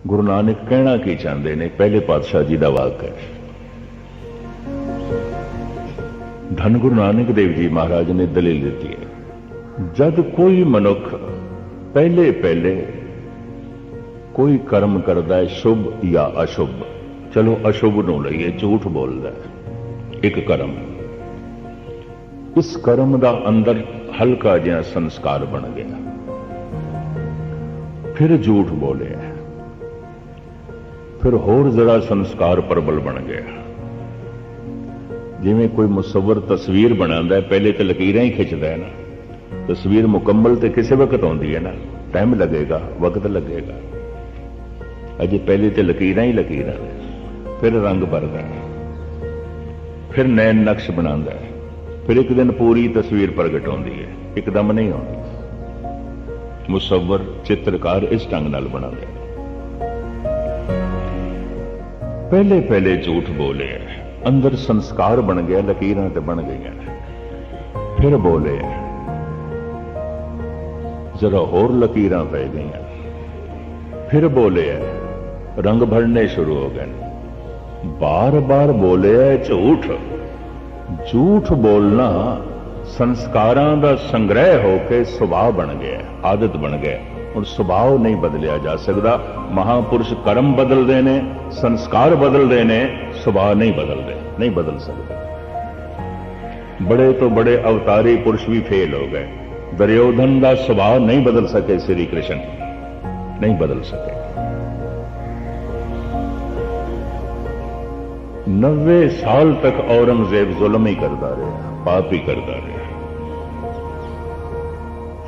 गुरु नानक कहना की चाहते ने, पहले पातशाह जी का वाक है। धन गुरु नानक देव जी महाराज ने दलील दी है, जद कोई मनुख पहले पहले कोई कर्म करता है शुभ या अशुभ, चलो अशुभ नूं लईए, झूठ बोलता है एक कर्म, इस कर्म का अंदर हल्का जिहा संस्कार बन गया, फिर झूठ बोले, फिर होर जरा संस्कार प्रबल बन गया। जिवें कोई मुसव्वर तस्वीर बनाता है, पहले तो लकीरां ही खिंचता है ना, तस्वीर मुकम्मल तो किसी वक्त आती है ना, टाइम लगेगा, वक्त लगेगा, अजे पहले तो लकीरां ही लकीरां ने, फिर रंग भरदा है, फिर नैन नक्श बनाता है, फिर एक दिन पूरी तस्वीर प्रगट होती है, एकदम नहीं आती। मुसव्वर चित्रकार इस ढंग नाल बनाते हैं। पहले पहले झूठ बोले, अंदर संस्कार बन गया, लकीरां ते बन गई, फिर बोले, जरा होर लकीरां पै गई, फिर बोले, रंग भरने शुरू हो गए, बार बार बोले झूठ। झूठ बोलना संस्कारां दा संग्रह होकर सुभाव बन गया, आदत बन गया। और सुभाव नहीं बदलिया जा सकता। महापुरुष कर्म बदलते हैं, संस्कार बदलते हैं, सुभाव नहीं बदलते, नहीं बदल सकते। बड़े तो बड़े अवतारी पुरुष भी फेल हो गए। दुर्योधन का सुभाव नहीं बदल सके, श्री कृष्ण नहीं बदल सके। 90 साल तक औरंगजेब जुल्म ही करता रहा, पाप ही करता रहा।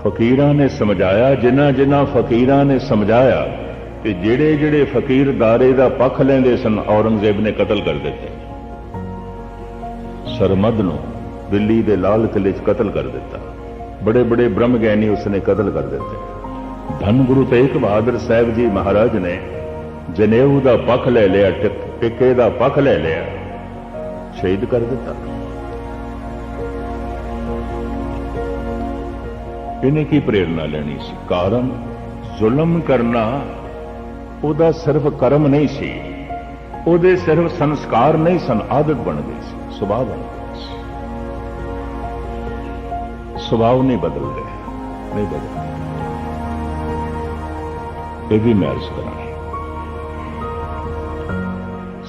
फकीरां ने समझाया, जिन्हां जिन्हां फकीरां ने समझाया कि जेड़े जेड़े फकीर दारे का पक्ष लेंदे सन, औरंगजेब ने कतल कर दिते। सरमद नूं दिल्ली के लाल किले च कतल कर दिता। बड़े बड़े ब्रह्म ज्ञानी उसने कतल कर दिते। धन गुरु तेग बहादुर साहब जी महाराज ने जनेऊ का पक्ष ले लिया, टिक्के का पक्ष ले लिया, शहीद कर दिता। इन्हें की प्रेरणा लेनी सी? कारण जुल्म करना उदा सिर्फ कर्म नहीं सी, उहदे सिर्फ संस्कार नहीं सन, आदत बन गई सी, सुभाव बन गया सी। सुभाव नहीं बदलते, नहीं बदलते। ये भी मैं अर्ज करा,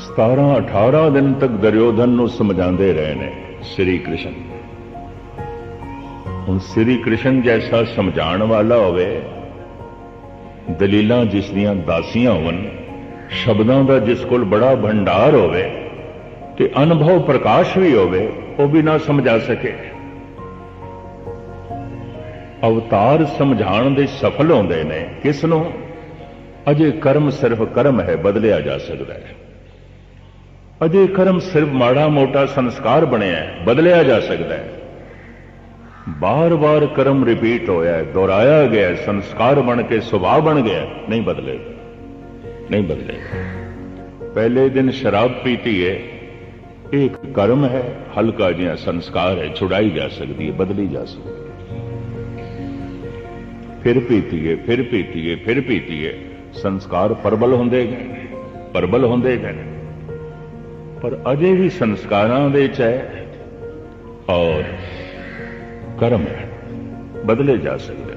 17-18 दिन तक दुर्योधन नूं समझाते रहे ने श्री कृष्ण। हुण श्री कृष्ण जैसा समझाण वाला होवे, दलीलां जिस दियां दासियां होवन, शब्दां दा जिस कोल बड़ा भंडार होवे ते अनुभव प्रकाश भी होवे, वो भी ना समझा सके। अवतार समझाण दे सफल होंदे ने किसनों? अजे कर्म सिर्फ कर्म है, बदलिया जा सकता है। अजे कर्म सिर्फ माड़ा मोटा संस्कार बनया है, बदलिया जा सकता है। बार बार कर्म रिपीट होया है, दोहराया गया है, संस्कार बन के स्वभाव बन गया, नहीं बदलेगा, नहीं बदलेगा। पहले दिन शराब पीती है, एक कर्म है, हल्का जिहा संस्कार है, छुड़ाई जा सकती है, बदली जा सकती है। फिर पीती है, फिर पीती है, फिर पीती है, संस्कार प्रबल होंदे गए, प्रबल होंदे गए, पर अजे भी संस्कारां दे च है और कर्म है, बदले जा सकते।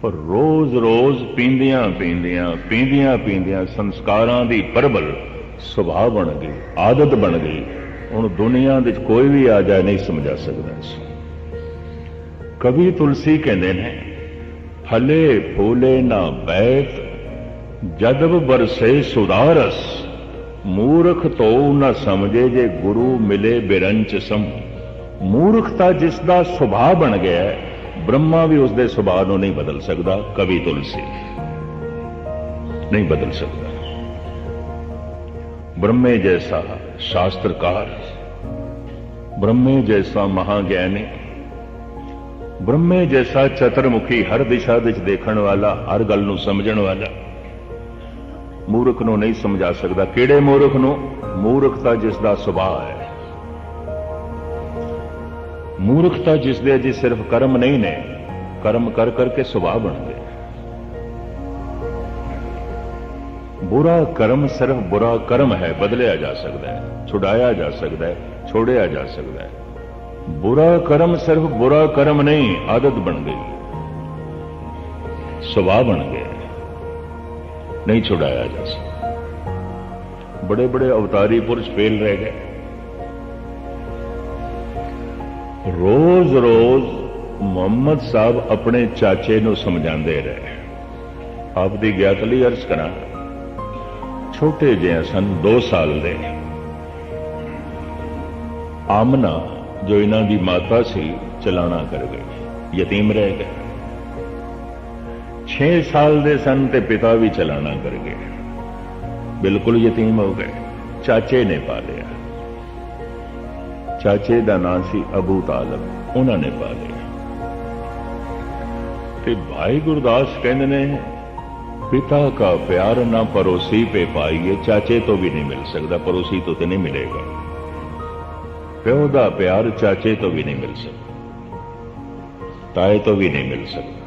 पर रोज रोज पींदियां पींदियां पींदियां पींदियां संस्कारां दी प्रबल सुभाव बन गई, आदत बन गई। हुण दुनिया दे कोई भी आ जाए नहीं समझा सकता इस। कवि तुलसी कहते हैं, फले फूले ना बैत जदब बरसे सुदारस, मूर्ख तो न समझे जे गुरु मिले बिरंच सम। मूर्खता जिसका सुभाव बन गया है, ब्रह्मा भी उसके सुभाव को नहीं बदल सकता। कवि तुलसी नहीं बदल सकता। ब्रह्मे जैसा शास्त्रकार, ब्रह्मे जैसा महाज्ञानी, ब्रह्मे जैसा चतुर्मुखी, हर दिशा विच देखण वाला, हर गल नूं समझण वाला, मूर्ख नूं नहीं समझा सकता। किहड़े मूर्ख नूं? मूर्खता जिसका सुभाव है। मूर्खता जिसदे अजे सिर्फ कर्म नहीं ने, कर्म कर करके सुभाव बन गए। बुरा कर्म सिर्फ बुरा कर्म है, बदलिया जा सकता है, छुड़ाया जा सकता है, छोड़िया जा सकता है। बुरा कर्म सिर्फ बुरा कर्म नहीं, आदत बन गई, स्वभाव बन गया, नहीं छुड़ाया जा सकता। बड़े बड़े अवतारी पुरुष फेल रह गए। रोज रोज मुहम्मद साहब अपने चाचे नूं समझाते रहे। आपकी ज्ञात लई अर्ज करा, छोटे जिहे सन, 2 साल दे। आमना जो इन्हां दी माता सी चलाना कर गई, यतीम रह गए। 6 साल दे सन ते पिता भी चलाना कर गए, बिल्कुल यतीम हो गए। चाचे ने पालिया, चाचे का नाम सी अबू तालब, उन्होंने पालिया। ते भाई गुरदास कहते ने, पिता का प्यार ना पड़ोसी पे पाइए, चाचे तो भी नहीं मिल सकता, पड़ोसी तो नहीं मिलेगा। प्यो का प्यार चाचे तो भी नहीं मिल सकता, ताए तो भी नहीं मिल सकता।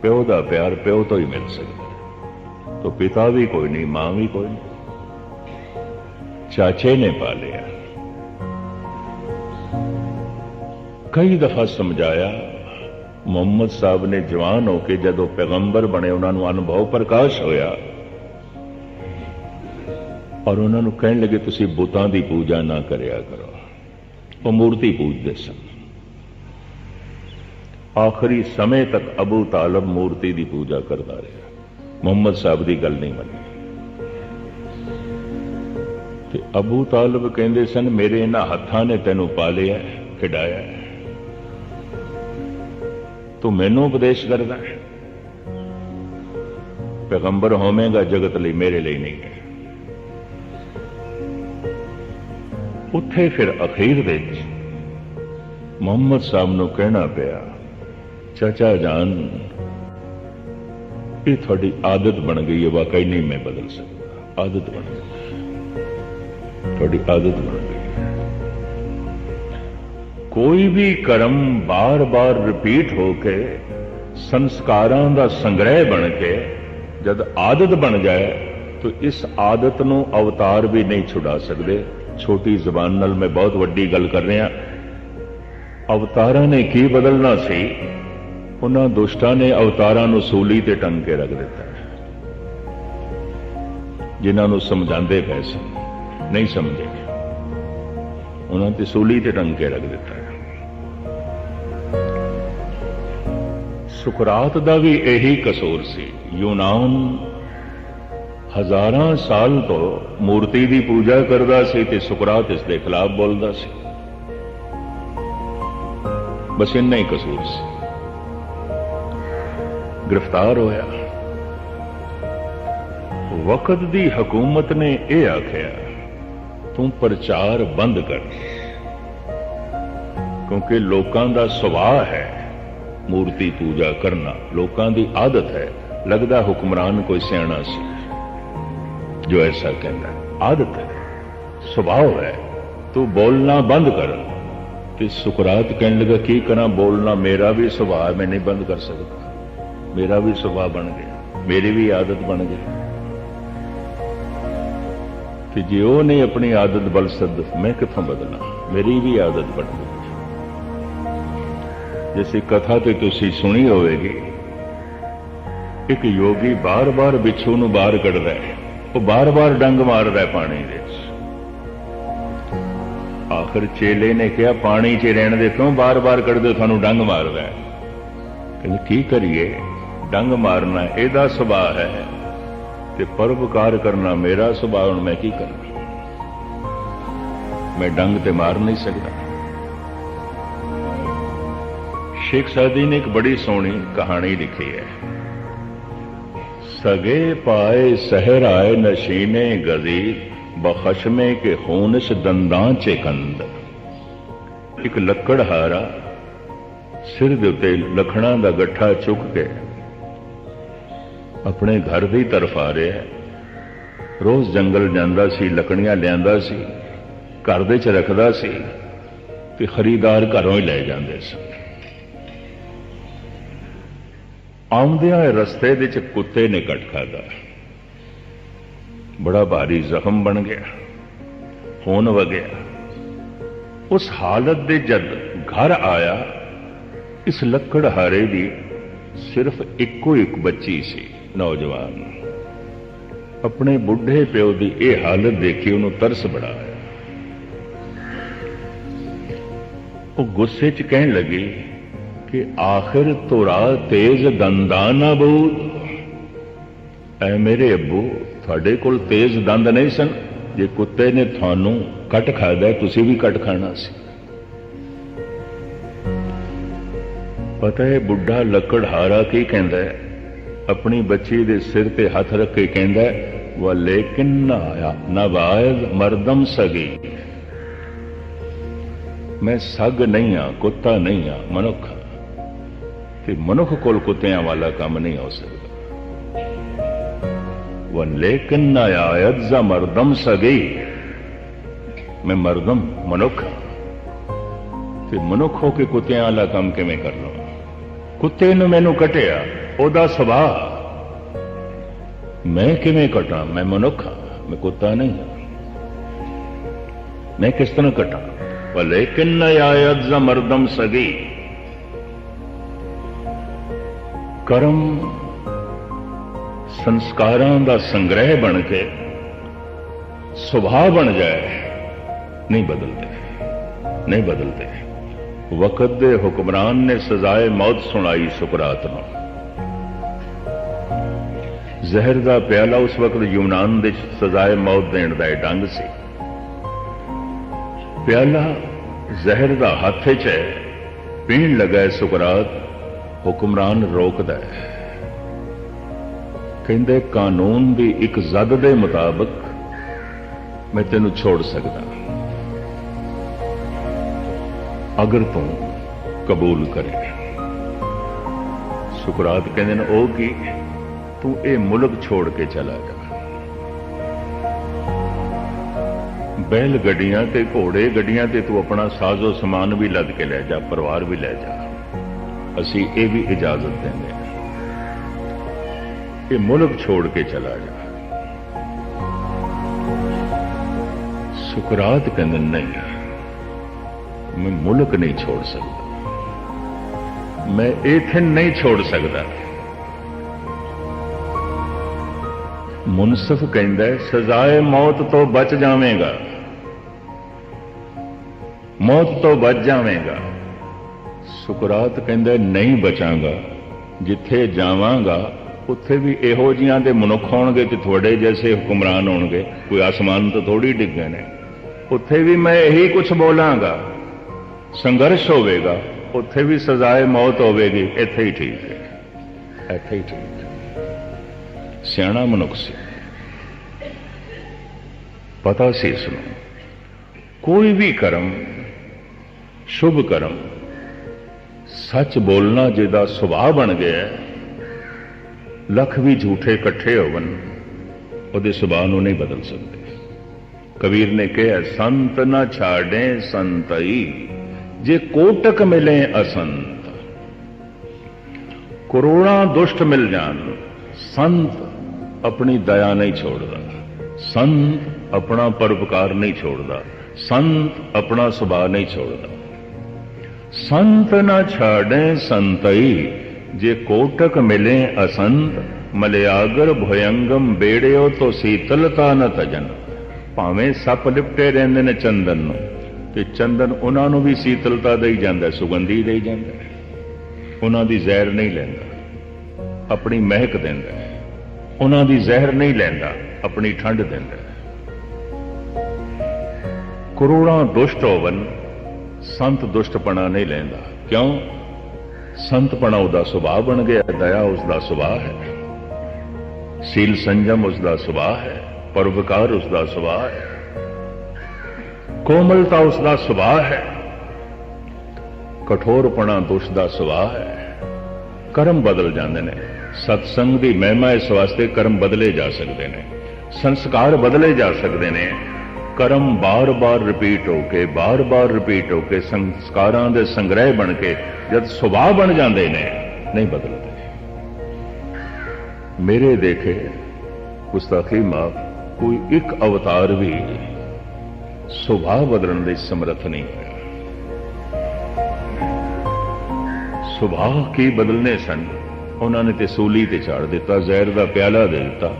प्यो का प्यार प्यो तो ही मिल सकता। तो पिता भी कोई नहीं, मां भी कोई नहीं, चाचे ने पालिया। कई दफा समझाया। मुहम्मद साहब ने जवान होके जदों पैगंबर बने, उन्होंने अनुभव प्रकाश होया और उन्होंने कहने लगे, तुसी बुतां दी पूजा ना करिया करो। वो मूर्ति पूजते सन। आखिरी समय तक अबू तालब मूर्ति की पूजा करता रहा, मुहम्मद साहब की गल नहीं मनी। ते अबू तालब कहते सन, मेरे इन्हां हत्थां ने तैनूं पालिया, खिडाया, तू मैनू उपदेश करदा है। पैगंबर होवेगा जगत लई, मेरे लिए नहीं है। उत्थे फिर अखीर दे मुहम्मद साहब नूं कहना पिया, चाचा जान, ये थोड़ी आदत बन गई है, वाकई नहीं मैं बदल सकता। आदत बन गई, थोड़ी आदत बन गई। कोई भी कर्म बार बार रिपीट होके संस्कारां दा संग्रह बन के जब आदत बन जाए तो इस आदत नूं अवतार भी नहीं छुड़ा सकते। छोटी जबान नाल मैं बहुत वड्डी गल कर रहा। अवतारां ने की बदलना सी, उन्हां दुष्टां ने अवतारां नूं सूली ते टंग के रख दिता, जिन्हां नूं समझांदे पए सन, नहीं समझे, उन्हां ते सूली ते टंग के रख दिता। सुकरात दा भी यही कसूर सी। यूनान हजारां साल तो मूर्ति की पूजा करता सी ते सुकरात इसके खिलाफ बोलता सी। बस इन्ना ही कसूर सी। गिरफ्तार होया। वक्त दी हुकूमत ने यह आख्या, तू प्रचार बंद कर, क्योंकि लोकां दा सुभाव है मूर्ति पूजा करना, लोकां दी आदत है। लगदा हुक्मरान कोई सियाणा सी जो ऐसा कहता है, आदत है, स्वभाव है, तू बोलना बंद कर। कि सुकरात कहने लगा, की करा बोलना, मेरा भी स्वभाव मैं नहीं बंद कर सकता, मेरा भी स्वभाव बन गया, मेरी भी आदत बन गई। कि जे वो नहीं अपनी आदत बदल सकता, मैं कितों बदलना, मेरी भी आदत बन गई। जैसी कथा तो तुसी सुनी होगी, एक योगी बार बार बिच्छू नूं बाहर कढ़ रहा है, वो बार बार डंग मार रहा है पानी दे। आखिर चेले ने कहा, पानी च रहने दे, क्यों बार बार कढ़ दो, थानू डंग मार रहा है। कहते की करिए, डंग मारना एदा सुभाव है ते परोपकार करना मेरा सुभाव, हुण मैं की करना, मैं डंग ते मार नहीं सकता। शेख सादी ने एक बड़ी सोहनी कहानी लिखी है। सगे पाए सहर आए नशीने गजीर, बखशमे के खूनश दंदां चे कंद। एक लकड़हारा सिर दे उत्ते लखणा दा गट्ठा चुक के अपने घर की तरफ आ रहा है। रोज जंगल जांदा सी, लकड़ियां लियांदा सी, घर दे च रखदा सी ते खरीदार घरों ही ले जांदे सन। आउंदियां रस्ते दे च कुत्ते ने कट खादा। बड़ा भारी जख्म बन गया, खून वगया। उस हालत दे जद घर आया, इस लकड़हारे दी सिर्फ इक्को एक बच्ची सी, नौजवान। अपने बुढ़े प्यो की यह हालत देखी उन्होंने तरस बड़ा आया। वो गुस्से च कहन लगी कि आखिर तुरा तेज दंदा ना बूद। ऐ मेरे अब्बू, थोड़े कोल तेज दंद नहीं सन? जे कुत्ते ने थानू कट खादा, तुसी भी कट खाना सी। पता है बुढ़ा लकड़हारा की कहंदा है? अपनी बच्ची दे सिर ते हथ रख के कहंदा है, व लेकिन ना आया नवायद मरदम सगी। मैं सग नहीं हाँ, कुत्ता नहीं हाँ, मनुख हाँ। ते मनुख कोल कुत्तियां वाला काम नहीं हो सकता। व लेकिन ना आयद जा मरदम सगी। मैं मरदम मनुख हाँ, ते मनुख हो के कुत्तियां वाला काम किवें कर लवां? कुत्ते ने मैनू कटिया, ओदा सुभाव, मैं किवें कटा? मैं मनुख हाँ, मैं कुत्ता नहीं हाँ। मैं किस तरह कटा? लेकिन आयद मरदम सगी। कर्म संस्कारां दा संग्रह बन के सुभाव बन जाए, नहीं बदलते, नहीं बदलते। वक़्त दे हुक्मरान ने सजाए मौत सुनाई सुकरात नूं। जहर दा प्याला उस वक्त यूनान दे सजाए मौत देण दा ढंग सी। प्याला जहर दा हथ च है, पीण लगा है सुकरात, हुक्मरान रोकदा है। कहंदे कानून दी एक जद दे मुताबिक मैं तेनू छोड़ सकदा अगर तू कबूल करे। सुकरात कहंदे ने ओ की, तू ये मुल्क छोड़ के चला जा। बैल गड्डियां ते घोड़े गड्डियां ते तू अपना साजो समान भी लद के ले जा, परिवार भी ले जा, असी ये भी इजाजत देंगे। ये मुल्क छोड़ के चला जा। सुकरात कहंदे नहीं, मैं मुल्क नहीं छोड़ सकता, मैं एथन नहीं छोड़ सकता। मुनसिफ कहंदा है सजाए मौत तो बच जावेगा, मौत तो बच जावेगा। सुकरात कहंदा नहीं बचांगा, जिथे जावांगा उत्थे भी इहो जिहां दे मनुख होणगे ते थोड़े जैसे हुक्मरान होणगे, कोई आसमान तो थोड़ी डिगे ने। उत्थे भी मैं यही कुछ बोलांगा, संघर्ष होवेगा, उत्थे भी सजाए मौत होवेगी। इत्थे ही ठीक है, इत्थे ही ठीक है। सियाणा मनुख से पता सी इसनूं कोई भी कर्म, शुभ कर्म, सच बोलना जिहदा सुभाव बन गया, लख भी झूठे इकट्ठे होवन उहदे सुभाव नूं नहीं बदल सकते। कबीर ने कहा संत ना छाड़े संतई, जे कोटक मिले असंत। करोड़ां दुष्ट मिल जान, संत अपनी दया नहीं छोड़ता, संत अपना परोपकार नहीं छोड़ता, संत अपना सुभाव नहीं छोड़ता। संत ना छाड़े संतई, जे कोटक मिले असंत। मलयागर भयंगम बेड़ियो तो शीतलता न तजन। भावें सप लिपटे रहंदे ने चंदन नूं, ते चंदन उन्हां नूं भी शीतलता देई जांदा, सुगंधी देई जांदा, उन्हां दी जहर नहीं लैंदा, अपनी महक देंदा। उन्हां दी जहर नहीं लैंदा, अपनी ठंड देंदा। करोड़ां दुष्ट होवन, संत दुष्टपना नहीं लैंदा। क्यों? संतपना उसका सुभाव बन गया, दया उसका सुभाव है, सील संयम उसका सुभाव है, परोपकार उसका सुभाव है, कोमलता उसका सुभाव है, कठोरपना दुष्ट का सुभाव है। कर्म बदल जाते हैं। सत्संग की महिमा इस वास्ते कर्म बदले जा सकते हैं, संस्कार बदले जा सकते हैं। कर्म बार बार रिपीट होके, बार बार रिपीट होके, संस्कारां दे संग्रह बन के जब सुभाव बन जाते हैं, नहीं बदलते। मेरे देखे गुस्ताखी माफ, कोई एक अवतार भी सुभाव बदलण दे समर्थ नहीं होया। सुभाव की बदलने सन, उन्होंने ते सूली ते चाड़ दिता, जहर का प्याला दे दिता।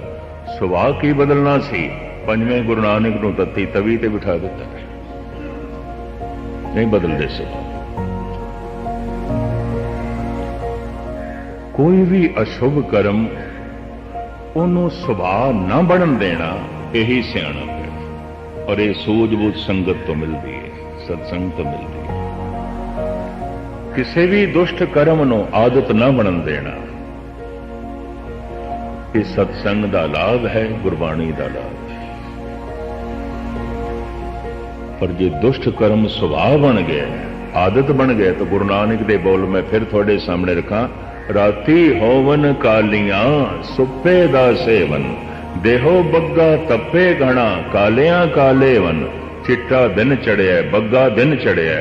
सुभाव की बदलना सी, पंजवें गुरु नानक नूं तत्ती तवी ते बिठा दिता। नहीं बदलते सुभाव। कोई भी अशुभ कर्म उन्होंने सुभाव न बनन देना, यही सियाणप है। और ये सूझबूझ संगत तो मिलती है, सत्संग तो मिलती है। किसी भी दुष्ट कर्म नो आदत न बनन देना, ये सत्संग का लाभ है, गुरबाणी का लाभ है। पर जे दुष्ट कर्म सुभाव बन गए, आदत बन गए, तो गुरु नानक दे बोल मैं फिर थोड़े सामने रखा, राती होवन कालियां सुपे दा सेवन, देहो बग्गा तपे घना, कालियां काले वन। चिट्टा दिन चढ़िया, बग्गा दिन चढ़िया,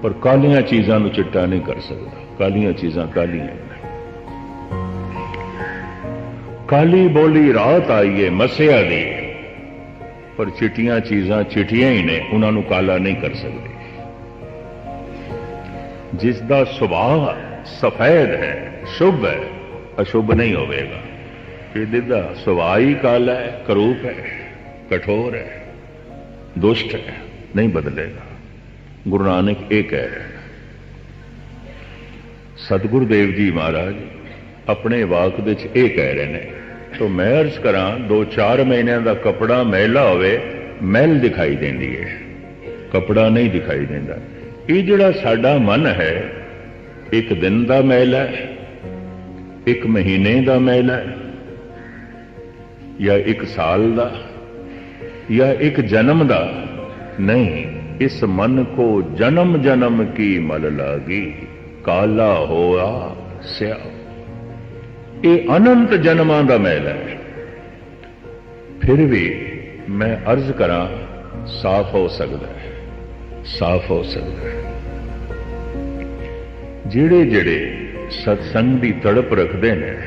पर कालियां चीज़ां नूं चिट्टा नहीं कर सकता। कालियां चीज़ां कालियां। काली बोली रात आई है मसिया दी, पर चिट्टियां चीज़ां चिट्टियां ही ने, उन्होंने काला नहीं कर सकती। जिसका सुभाव सफेद है, शुभ है, अशुभ नहीं होगा। जिसका सुभाव ही काला है, करूप है, कठोर है, दुष्ट है, नहीं बदलेगा। गुरु नानक एक कह रहे हैं। सतगुरुदेव जी महाराज अपने वाक विच ये कह रहे हैं, तो मैं अर्ज करा, 2-4 महीनों का कपड़ा मैला होवे, मैल दिखाई देती है, कपड़ा नहीं दिखाई देता। ये जिहड़ा साडा मन है, एक दिन का मैल है, एक महीने का मैल है, या एक साल का, या एक जन्म का नहीं। इस मन को जन्म जन्म की मल लागी, काला होया स्या। ये अनंत जन्मां का मैल है। फिर भी मैं अर्ज करा, साफ हो सकता है, साफ हो सकता है। जिहड़े जिहड़े सत्संग की तड़प रखते हैं,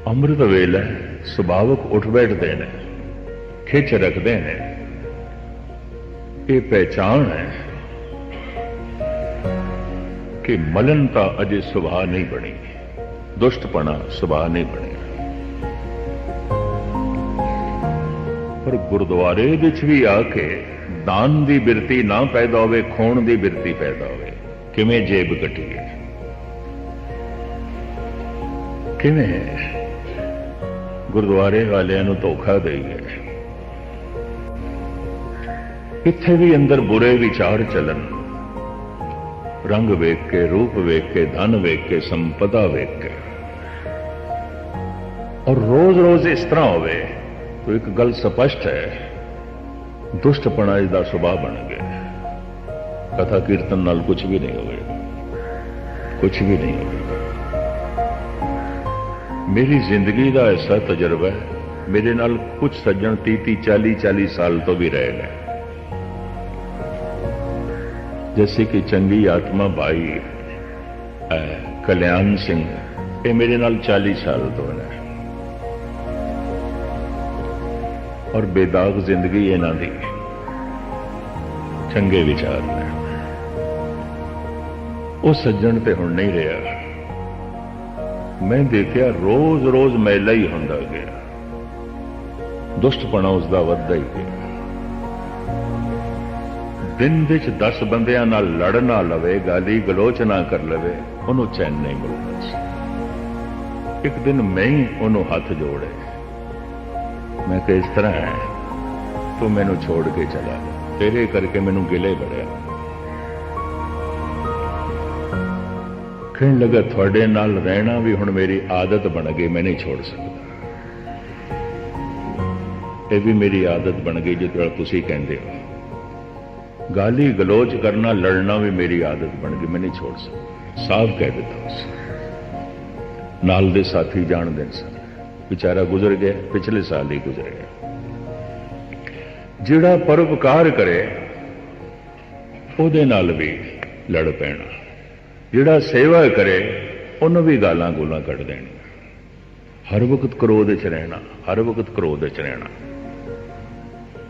अमृत वेले सुभावक उठ बैठते हैं, खिच रखते हैं, ये पहचान है कि मलनता अजे सुभाव नहीं बनी, दुष्टपना सुभाव नहीं बने। पर गुरुद्वारे विच भी आके दान की बिरती ना पैदा होवे, खोण की बिरती पैदा होवे। किवें जेब कटीए, किवें गुरुद्वारे वालियां नूं धोखा देईए। इत्थे भी अंदर बुरे विचार चलन, रंग वेख के, रूप वेख के, धन वेख के, संपदा वेख के, और रोज रोज इस तरह होवे, तो एक गल स्पष्ट है, दुष्टपना इसका सुभाव बन गया। कथा कीर्तन नाल कुछ भी नहीं होगा, कुछ भी नहीं होगा। मेरी जिंदगी का ऐसा तजर्बा है, मेरे नाल कुछ सज्जन 30-40 साल तो भी रह गए। जैसे कि चंगी आत्मा भाई कल्याण सिंह, ये मेरे नाल 40 साल तो है, और बेदाग जिंदगी इन्हां दी, चंगे विचार ने। वो सज्जन ते हुण नहीं रहा। मैं देखिया रोज रोज मैला ही हुंदा गया, दुष्टपना उसका वधदा ही गया। दिन विच 10 बंदियां नाल लड़ ना लवे, गाली गलोच ना कर लवे, उन्होंने चैन नहीं मिलता सी। एक दिन मैं ही उन्होंने हाथ जोड़े, मैं कि इस तरह है, तू मैनू छोड़ के चला गया, तेरे करके मैनू गिले बड़िया। कहने लगा थोड़े नाल रहना भी हुण मेरी आदत बन गई, मैं नहीं छोड़ सकता। ये भी मेरी आदत बन गई, जिस तरह तुसीं कहंदे हो। गाली गलोच करना, लड़ना भी मेरी आदत बन गई, मैं नहीं छोड़ सकता। साफ कह दिता उस नाल दे साथी जान दे सन, बेचारा गुजर गया, पिछले साल ही गुजर गया। जिहड़ा परोपकार करे उहदे नाल भी लड़ पैना, जिहड़ा सेवा करे उन्होंने भी गालां गूलां कढ़ देनी। हर वक्त क्रोध च रहना, हर वक्त क्रोध च रहना।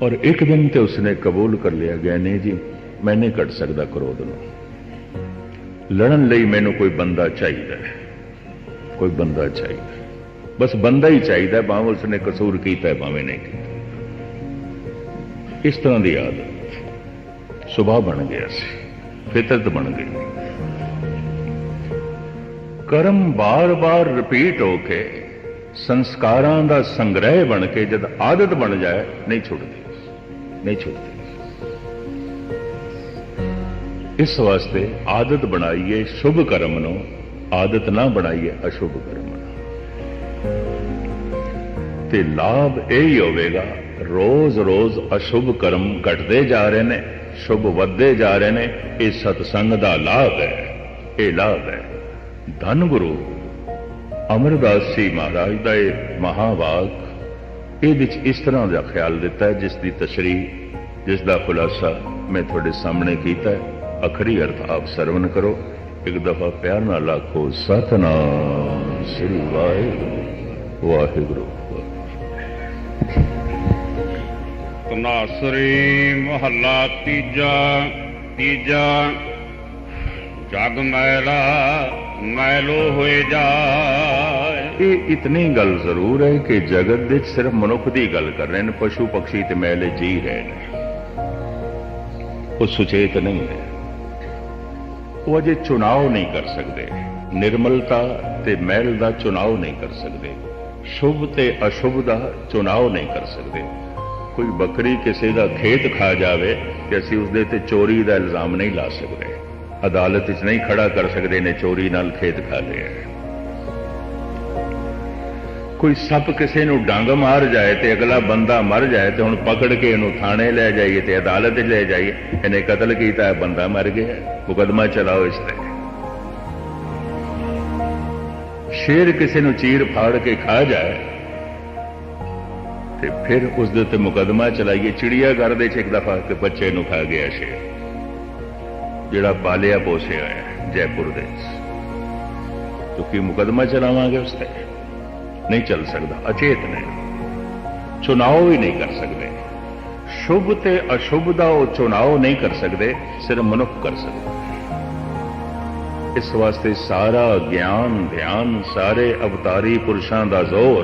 और एक दिन तो उसने कबूल कर लिया गया, नहीं जी मैं नहीं कट सकता क्रोध नूं, लड़न लई मैनू कोई बंदा चाहिए, कोई बंदा चाहिए, बस बंदा ही चाहिए, भावें उसने कसूर किया है भावें नहीं किया। इस तरह की आदत सुभाव बन गया सी, फितरत बन गई। कर्म बार बार रिपीट होके संस्कारां दा संग्रह बन के जब आदत बन जाए नहीं छुटती, नहीं छुटती। इस वास्ते आदत बनाइए शुभ कर्म नो, आदत ना बनाइए अशुभ कर्म नो। ते लाभ यही होवेगा, रोज रोज अशुभ कर्म घटते जा रहे ने, शुभ वधदे जा रहे ने। ये सतसंग दा लाभ है, ये लाभ है। धन गुरु अमरदास जी महाराज का यह महावाक ये इस तरह का ख्याल दिता है, जिसकी तशरीह, जिसका खुलासा मैं थोड़े सामने किया है। अखरी अर्थ आप सरवण करो, एक दफा प्यार नाल आखो सतनाम श्री वाहिगुरू वाहिगुरू। तनासरी महला तीजा, तीजा जग मैला मैलो होए जाए। ये इतनी गल जरूर है कि जगत दे सिर्फ मनुख की गल कर रहे हैं, पशु पक्षी ते मैले जी रहे हैं, वो सुचेत नहीं है, वो अजे चुनाव नहीं कर सकते, निर्मलता ते मैल का चुनाव नहीं कर सकते, शुभ ते अशुभ का चुनाव नहीं कर सकते। कोई बकरी किसी का खेत खा जाए कि असी उसदे ते चोरी का इल्जाम नहीं ला सकते, अदालत च नहीं खड़ा कर सकते ने चोरी नाल खेत खा लिया। कोई सप किसी नूं डंग मार जाए तो अगला बंदा मर जाए तो हुण पकड़ के इनू थाने ले जाइए तो अदालत ले जाइए, इन्हें कतल किया, बंदा मर गया, मुकदमा चलाओ इस तरह। शेर किसी नूं चीर फाड़ के खा जाए तो फिर उस दे उत्ते मुकदमा चलाइए। चिड़ियाघर दे एक दफा के बच्चे नूं खा गया शेर, जिहड़ा पालिया पोसिया है जयपुर दे, तो की मुकदमा चलावांगे उस पर? नहीं चल सकता, अचेत नहीं, चुनाव ही नहीं कर सकते। शुभ ते अशुभ का वो चुनाव नहीं कर सकते, सिर्फ मनुख कर सकते। इस वास्ते सारा ज्ञान ध्यान, सारे अवतारी पुरुषों का जोर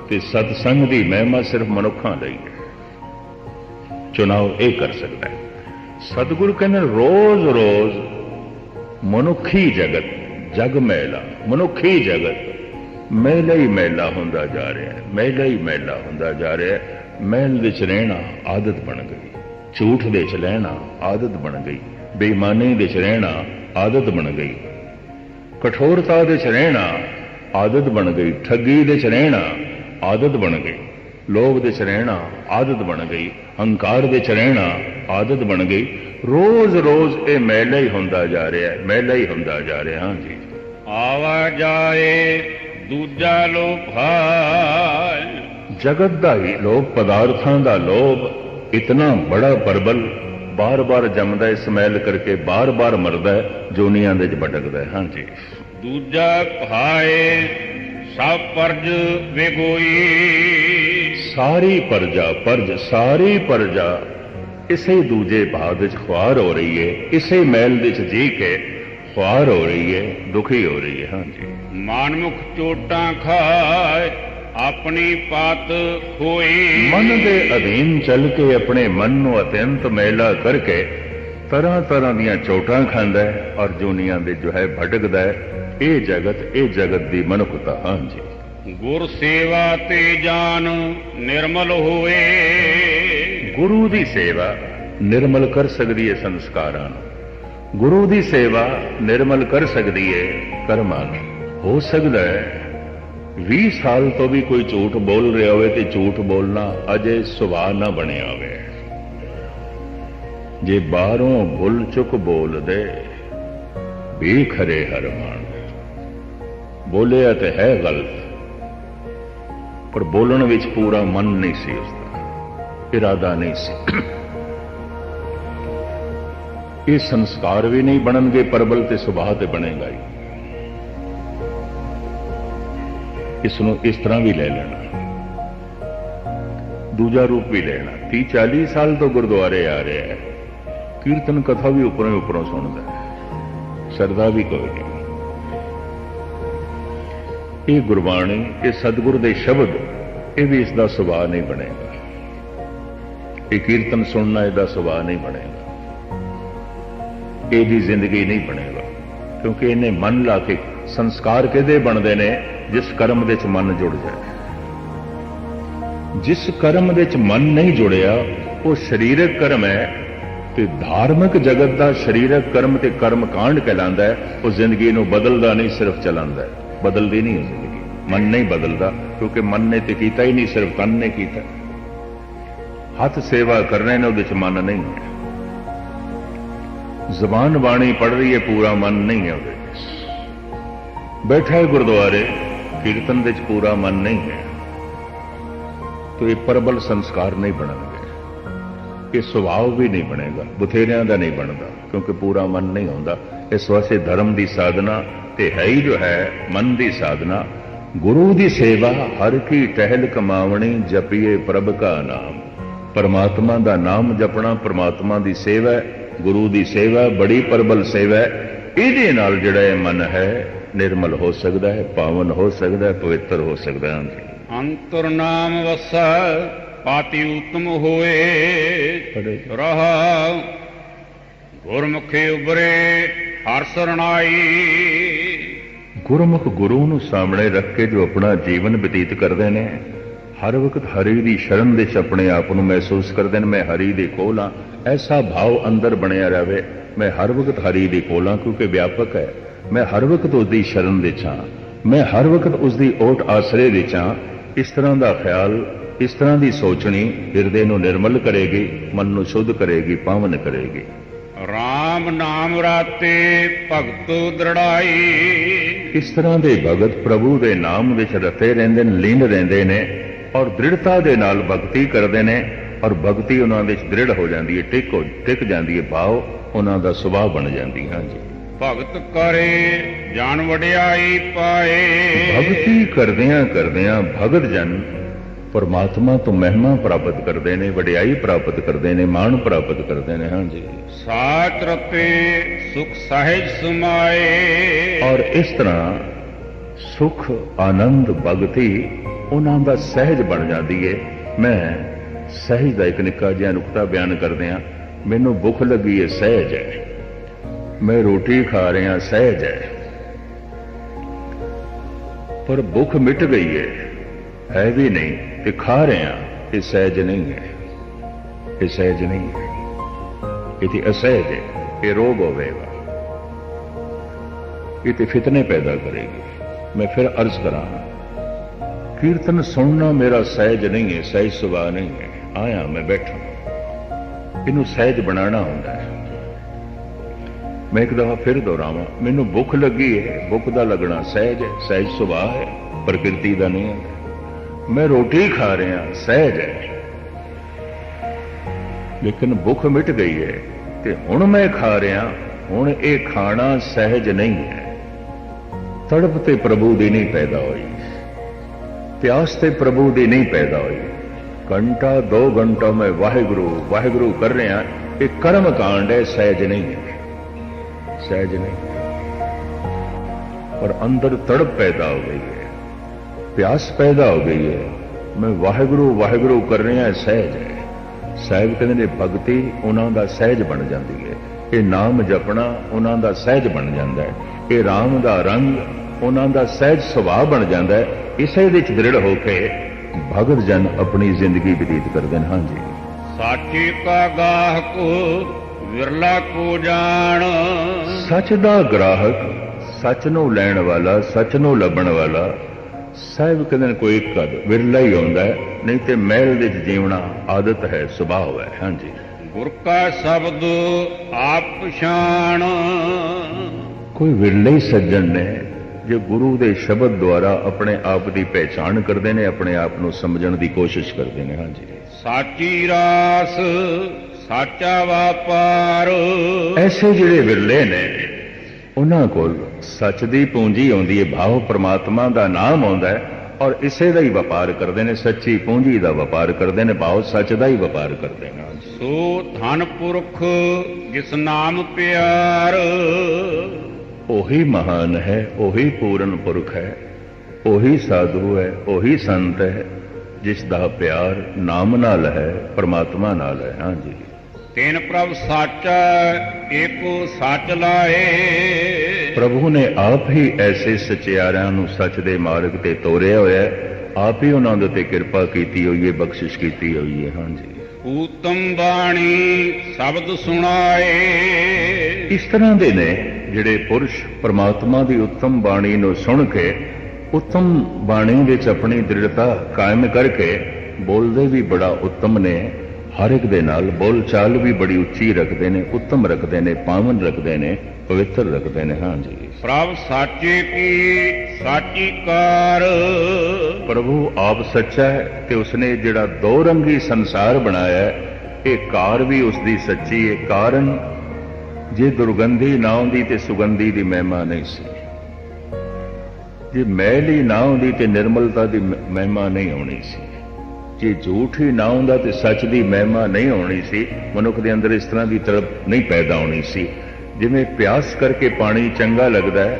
कि सतसंग की महिमा सिर्फ मनुखों लई है, चुनाव ये कर सकता है। सतगुरु कहने रोज रोज मनुखी जगत जग मैला, मनुखी जगत मैला ही मैला होंदा जा रहा है, मैला ही मैला होंदा जा रहा है। मैल विच रहना आदत बन गई, झूठ दे च रहना आदत बन गई, बेईमानी दे च रहना आदत बन गई, कठोरता दे च रहना आदत बन गई, ठगी दे च रहना आदत बन गई, लोभ दे च रहना आदत बन गई, हंकार दे च रहना आदत बन गई। रोज रोज ये मैला ही होंदा जा रहा है, मैला ही होंदा जा रहा है। हाँ जी, आवा जाए दूजा लोभ हाय। जगत का ही लोभ, पदार्थों का लोभ इतना बड़ा प्रबल, बार बार जमदा है, स्मैल करके बार बार मरदा है, जोनियां दे च भटकदा है। हाँ जी, दूजा भाए सब परज वेगोई। सारी प्रजा, परज सारी प्रजा इसे दूजे भाव विच ख्वार हो रही है, इसे मैल विच जी के ख्वार हो रही है, दुखी हो रही है। हाँ जी, मानमुख चोटा खाए अपनी पात खोई। मन के अधीन चल के अपने मन नू अत्यंत मैला करके तरह तरह दियां चोटां खांदा है और दुनिया दे जो है भटकदा है। ये जगत दी मनुखता। हाँ जी, गुर सेवा ते जान निर्मल होए। गुरु दी सेवा निर्मल कर सकती है संस्कारां नूं, गुरु दी सेवा निर्मल कर सकती है कर्मां नूं। हो सकता है 20 साल तो भी कोई झूठ बोल रहा हो तो झूठ बोलना अजे सुभाव ना बनिया होवे। जे बाहरों भुल चुक बोल दे भी खरे हर मान, बोलिया तो है गलत पर बोलण विच पूरा मन नहीं सी, उसका इरादा नहीं सी। ये संस्कार भी नहीं बननगे, प्रबल ते सुभाव ते बनेगा ही। ਇਸ ਨੂੰ ਇਸ ਤਰ੍ਹਾਂ ਵੀ ਲੈ ਲੈਣਾ, ਦੂਜਾ ਰੂਪ ਵੀ ਲੈਣਾ। 30-40 ਸਾਲ ਤੋਂ ਗੁਰਦੁਆਰੇ ਆ ਰਿਹਾ ਹੈ, ਕੀਰਤਨ ਕਥਾ ਵੀ ਉੱਪਰੋਂ ਸੁਣਦਾ ਹੈ, ਸਰਦਾ ਵੀ ਕੋਈ ਨਹੀਂ। ਇਹ ਗੁਰਬਾਣੀ, ਇਹ ਸਤਿਗੁਰ ਦੇ ਸ਼ਬਦ, ਇਹ ਵੀ ਇਸ ਦਾ ਸੁਭਾਅ ਨਹੀਂ ਬਣੇਗਾ। ਇਹ ਕੀਰਤਨ ਸੁਣਨਾ ਇਹਦਾ ਸੁਭਾਅ ਨਹੀਂ ਬਣੇਗਾ, ਇਹਦੀ ਜ਼ਿੰਦਗੀ ਨਹੀਂ ਬਣੇਗਾ। ਕਿਉਂਕਿ ਇਹਨੇ ਮਨ ਲਾ ਕੇ, ਸੰਸਕਾਰ ਕਿਹਦੇ ਬਣਦੇ ਨੇ? ਜਿਸ ਕਰਮ ਦੇ ਚ ਮਨ ਜੁੜ ਜਾਏ। ਜਿਸ ਕਰਮ ਦੇ ਚ ਮਨ ਨਹੀਂ ਜੁੜਿਆ ਉਹ ਸਰੀਰਕ ਕਰਮ ਹੈ, ਤੇ ਧਾਰਮਿਕ ਜਗਤ ਦਾ ਸਰੀਰਕ ਕਰਮ ਤੇ ਕਰਮ ਕਾਂਡ ਕਹਿਲਾਂਦਾ ਹੈ। ਉਹ ਜ਼ਿੰਦਗੀ ਨੂੰ ਬਦਲਦਾ ਨਹੀਂ, ਸਿਰਫ ਚਲਾਉਂਦਾ ਹੈ, ਬਦਲਦੀ ਨਹੀਂ ਜ਼ਿੰਦਗੀ। ਮਨ ਨਹੀਂ ਬਦਲਦਾ, ਕਿਉਂਕਿ ਮਨ ਨੇ ਤੇ ਕੀਤਾ ਹੀ ਨਹੀਂ, ਸਿਰਫ ਤਨ ਨੇ ਕੀਤਾ। ਹੱਥ ਸੇਵਾ ਕਰ ਰਹੇ ਨੇ, ਉਹਦੇ ਚ ਮਨ ਨਹੀਂ ਹੈ। ਜ਼ਬਾਨ ਬਾਣੀ ਪੜ ਰਹੀ ਹੈ, ਪੂਰਾ ਮਨ ਨਹੀਂ ਹੈ ਉਹਦੇ ਵਿੱਚ। ਬੈਠਾ ਹੈ ਗੁਰਦੁਆਰੇ, ਕੀਰਤਨ ਦੇ ਚ ਪੂਰਾ ਮਨ ਨਹੀਂ ਹੈ, तो ये प्रबल संस्कार नहीं बनणगे, ये सुभाव भी नहीं बनेगा, बथेरियां का नहीं बनता, क्योंकि पूरा मन नहीं होता। इस वास्ते धर्म की साधना ते है ही जो है मन की साधना। गुरु की सेवा हर की टहल कमावनी, जपिए प्रभ का नाम। परमात्मा का नाम जपना परमात्मा की सेवा, गुरु की सेवा बड़ी प्रबल सेवा है। ਇਹਦੇ ਨਾਲ ਜਿਹੜਾ ਇਹ ਮਨ ਹੈ निर्मल हो सकता है, पावन हो सकता है, पवित्र हो सकता है। अंतर नाम वसा पाति उत्तम होए रहा, गुरमुखे उबरे हर सरनाई। गुरमुख गुरु ਨੂੰ ਸਾਹਮਣੇ ਰੱਖ ਕੇ ਜੋ ਆਪਣਾ ਜੀਵਨ ਬਤੀਤ ਕਰਦੇ ਨੇ, ਹਰ ਵਕਤ ਹਰੀ ਦੀ ਸ਼ਰਨ ਦੇ ਵਿੱਚ ਆਪਣੇ ਆਪ ਨੂੰ ਮਹਿਸੂਸ ਕਰਦੇ ਨੇ, ਮੈਂ ਹਰੀ ਦੇ ਕੋਲ ਹਾਂ। ਐਸਾ ਭਾਵ ਅੰਦਰ ਬਣਿਆ ਰਹੇ, ਮੈਂ ਹਰ ਵਕਤ ਹਰੀ ਦੇ ਕੋਲ ਹਾਂ, ਕਿਉਂਕਿ ਵਿਆਪਕ ਹੈ। मैं हर वक्त उसकी शरण विच हां, मैं हर वक्त उसकी ओट आसरे विच हां। इस तरह का ख्याल, इस तरह की सोचनी हिरदे नूं निर्मल करेगी, मन नूं शुद्ध करेगी, पावन करेगी। राम नाम राते भगत दृढ़ाई। इस तरह के भगत प्रभु के नाम विच रते रहिंदे ने, लीन रहिंदे ने और दृढ़ता दे नाल भगती करते हैं, और भगती उन्हां दे विच दृढ़ हो जाती है, टिक जाती है, भाव उन्हां दा सुभाव बन जाती। हाँ जी, भगत करे जान वडियाई पाए। भगती करदियां भगत जन परमात्मा तो महिमा प्राप्त करते हैं, वडियाई प्राप्त करते हैं, मान प्राप्त करते हैं। हाँ जी, साच रते सुख सहज समाए। और इस तरह सुख आनंद भगती उन्हां दा सहज बन जाती है। मैं सहज का एक निक्का जिहा नुकता बयान कर दियां। मैनू भुख लगी है, सहज है। मैं रोटी खा रहा, सहज है। पर भुख मिट गई है भी नहीं, ते खा रहे हैं, ये सहज नहीं है, ये सहज नहीं है, ये असहज है, ये रोग होगा, ये फितने पैदा करेगी। मैं फिर अर्ज करा, कीर्तन सुनना मेरा सहज नहीं है, सहज सुभाव नहीं है। आया मैं बैठा, इनू सहज बनाना होता है। मैं एक दफा फिर दोहरावां, मैनू भुख लगी है, भुख का लगना सहज है, सहज सुभाव है, प्रकृति का नहीं है। मैं रोटी खा रहा, सहज है, लेकिन भुख मिट गई है, ते हुण मैं खा रहा, हुण ये खाना सहज नहीं है। तड़प ते प्रभु दी नहीं पैदा हुई, प्यास ते प्रभु दी नहीं पैदा हुई। घंटा 2 घंटा मैं वाहिगुरु वाहिगुरु कर रहा, ये कर्म कांड है, सहज नहीं है, सहज नहीं। और अंदर तड़प पैदा हो गई है, प्यास पैदा हो गई है, मैं वाहिगुरु वाहिगुरु कर रहा, सहज है। साहिब कहते ने भगती उन्हां दा सहज बन जाती है, ये नाम जपना उन्हां दा सहज बन जाता है, ये राम दा रंग उन्हां दा सहज सुभाव बन जाता है। इसे विच दृढ़ होके भगत जन अपनी जिंदगी व्यतीत करते हैं। हाँ जी, साची का गाहक विरला को जान। सच दा ग्राहक, सच नूं लैण वाला, सच नूं लभण वाला, साहिब कहते कोई एक कद विरला ही आउंदा है, नहीं तो महल दे जीवना आदत है, सुभाव है। हाँ जी, गुर का शब्द आप पछाण। कोई विरले ही सज्जन ने जो गुरु के शब्द द्वारा अपने आप की पहचान करते हैं, अपने आप को समझण की कोशिश करते हैं। हाँ जी, साची रास साचा व्यापार। ऐसे जिहड़े विरले ने उन्हां कोल सच दी पूंजी आउंदी है, भाव परमात्मा का नाम आउंदा है, ਔਰ ਇਸੇ ਦਾ ਹੀ ਵਪਾਰ ਕਰਦੇ ਨੇ, ਸੱਚੀ ਪੂੰਜੀ ਦਾ ਵਪਾਰ ਕਰਦੇ ਨੇ, ਭਾਵ ਸੱਚ ਦਾ ਹੀ ਵਪਾਰ ਕਰਦੇ ਨੇ। ਸੋ ਧਨ ਪੁਰਖ ਜਿਸ ਨਾਮ ਪਿਆਰ, ਉਹੀ ਮਹਾਨ ਹੈ, ਉਹੀ ਪੂਰਨ ਪੁਰਖ ਹੈ, ਉਹੀ ਸਾਧੂ ਹੈ, ਉਹੀ ਸੰਤ ਹੈ ਜਿਸ ਦਾ ਪਿਆਰ ਨਾਮ ਨਾਲ ਹੈ, ਪਰਮਾਤਮਾ ਨਾਲ ਹੈ। ਹਾਂਜੀ, ਤੈਨ ਪ੍ਰਭ ਸਾਚਾ ਏਕੋ ਸੱਚ ਲਾਏ। ਪ੍ਰਭੂ ਨੇ ਆਪ ਹੀ ਐਸੇ ਸਚਿਆਰਿਆਂ ਨੂੰ ਸੱਚ ਦੇ ਮਾਰਗ ਤੇ ਤੋਰਿਆ ਹੋਇਆ ਹੈ, ਆਪ ਹੀ ਉਹਨਾਂ ਦੇ ਉੱਤੇ ਕਿਰਪਾ ਕੀਤੀ ਹੋਈ ਹੈ, ਬਖਸ਼ਿਸ਼ ਕੀਤੀ ਹੋਈ ਹੈ। ਹਾਂਜੀ, ਊਤਮ ਬਾਣੀ ਸ਼ਬਦ ਸੁਣਾਏ। ਇਸ ਤਰ੍ਹਾਂ ਦੇ ਨੇ ਜਿਹੜੇ ਪੁਰਸ਼ ਪਰਮਾਤਮਾ ਦੀ ਉੱਤਮ ਬਾਣੀ ਨੂੰ ਸੁਣ ਕੇ ਉੱਤਮ ਬਾਣੀ ਵਿੱਚ ਆਪਣੀ ਦ੍ਰਿੜਤਾ ਕਾਇਮ ਕਰਕੇ ਬੋਲਦੇ ਵੀ ਬੜਾ ਉੱਤਮ ਨੇ, ਹਰ ਇੱਕ ਦੇ ਨਾਲ ਬੋਲ ਚਾਲ ਵੀ ਬੜੀ ਉੱਚੀ ਰੱਖਦੇ ਨੇ, ਉੱਤਮ ਰੱਖਦੇ ਨੇ, ਪਾਵਨ ਰੱਖਦੇ ਨੇ, ਪਵਿੱਤਰ ਰੱਖਦੇ ਨੇ। ਹਾਂਜੀ, ਪ੍ਰਭ ਸਾਚੇ ਕੀ ਸਾਚੀ ਕਾਰ। ਪ੍ਰਭੂ ਆਪ ਸੱਚਾ ਹੈ ਤੇ ਉਸਨੇ ਜਿਹੜਾ ਦੋ ਰੰਗੀ ਸੰਸਾਰ ਬਣਾਇਆ ਹੈ, ਇਹ ਕਾਰ ਵੀ ਉਸਦੀ ਸੱਚੀ ਹੈ। ਕਾਰਨ ਜੇ ਦੁਰਗੰਧੀ ਨਾ ਹੁੰਦੀ ਤੇ ਸੁਗੰਧੀ ਦੀ ਮਹਿਮਾ ਨਹੀਂ ਸੀ, ਜੇ ਮੈਲ ਹੀ ਨਾ ਹੁੰਦੀ ਤੇ ਨਿਰਮਲਤਾ ਦੀ ਮਹਿਮਾ ਨਹੀਂ ਆਉਣੀ ਸੀ, ਜੇ ਝੂਠ ਹੀ ਨਾ ਹੁੰਦਾ ਤੇ ਸੱਚ ਦੀ ਮਹਿਮਾ ਨਹੀਂ ਆਉਣੀ ਸੀ, ਮਨੁੱਖ ਦੇ ਅੰਦਰ ਇਸ ਤਰ੍ਹਾਂ ਦੀ ਤੜਪ ਨਹੀਂ ਪੈਦਾ ਹੋਣੀ ਸੀ। ਜਿਵੇਂ ਪਿਆਸ ਕਰਕੇ ਪਾਣੀ ਚੰਗਾ ਲੱਗਦਾ ਹੈ,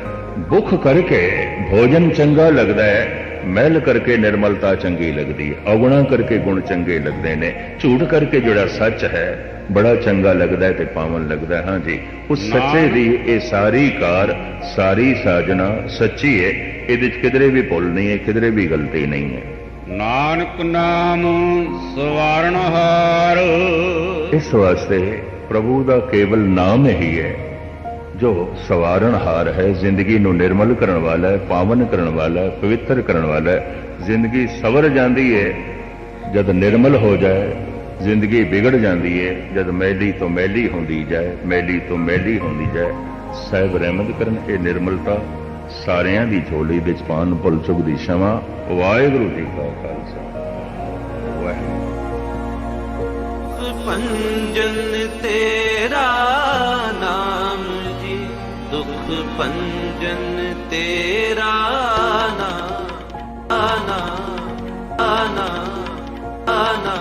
ਭੁੱਖ ਕਰਕੇ ਭੋਜਨ ਚੰਗਾ ਲੱਗਦਾ ਹੈ, ਮੈਲ ਕਰਕੇ ਨਿਰਮਲਤਾ ਚੰਗੀ ਲੱਗਦੀ ਹੈ, ਔਗੁਣਾ ਕਰਕੇ ਗੁਣ ਚੰਗੇ ਲੱਗਦੇ ਨੇ, ਝੂਠ ਕਰਕੇ ਜਿਹੜਾ ਸੱਚ ਹੈ ਬੜਾ ਚੰਗਾ ਲੱਗਦਾ ਹੈ ਤੇ ਪਾਵਨ ਲੱਗਦਾ ਹੈ। ਹਾਂਜੀ, ਉਸ ਸੱਚੇ ਦੀ ਇਹ ਸਾਰੀ ਕਾਰ, ਸਾਰੀ ਸਾਜਨਾ ਸੱਚੀ ਹੈ, ਇਹਦੇ 'ਚ ਕਿਧਰੇ ਵੀ ਭੁੱਲ ਨਹੀਂ ਹੈ, ਕਿਧਰੇ ਵੀ ਗਲਤੀ ਨਹੀਂ ਹੈ। ਨਾਨਕ ਨਾਮ ਸਵਾਰਨਹਾਰ। ਇਸ ਵਾਸਤੇ ਪ੍ਰਭੂ ਦਾ ਕੇਵਲ ਨਾਮ ਹੀ ਹੈ ਜੋ ਸਵਾਰਨਹਾਰ ਹੈ, ਜ਼ਿੰਦਗੀ ਨੂੰ ਨਿਰਮਲ ਕਰਨ ਵਾਲਾ ਹੈ, ਪਾਵਨ ਕਰਨ ਵਾਲਾ ਹੈ, ਪਵਿੱਤਰ ਕਰਨ ਵਾਲਾ ਹੈ। ਜ਼ਿੰਦਗੀ ਸਵਰ ਜਾਂਦੀ ਹੈ ਜਦ ਨਿਰਮਲ ਹੋ ਜਾਏ, ਜ਼ਿੰਦਗੀ ਵਿਗੜ ਜਾਂਦੀ ਹੈ ਜਦ ਮੈਲੀ ਤੋਂ ਮੈਲੀ ਹੁੰਦੀ ਜਾਏ, ਮੈਲੀ ਤੋਂ ਮੈਲੀ ਹੁੰਦੀ ਜਾਏ। ਸਾਹਿਬ ਰਹਿਮਤ ਕਰਨ, ਇਹ ਨਿਰਮਲਤਾ ਸਾਰਿਆਂ ਦੀ ਝੋਲੀ ਵਿੱਚ ਪਾਉਣ। ਭੁੱਲ ਚੁੱਕ ਦੀ क्षमा। ਵਾਹਿਗੁਰੂ ਜੀ ਕਾ ਖਾਲਸਾ, ਵਾਹਿਗੁਰੂ। ਪੰਜਨ ਤੇਰਾ ਨਾਮ ਜੀ, ਦੁਖ ਪੰਜਨ ਤੇਰਾ ਨਾਮ, ਆਨਾ ਆਨਾ ਆਨਾ।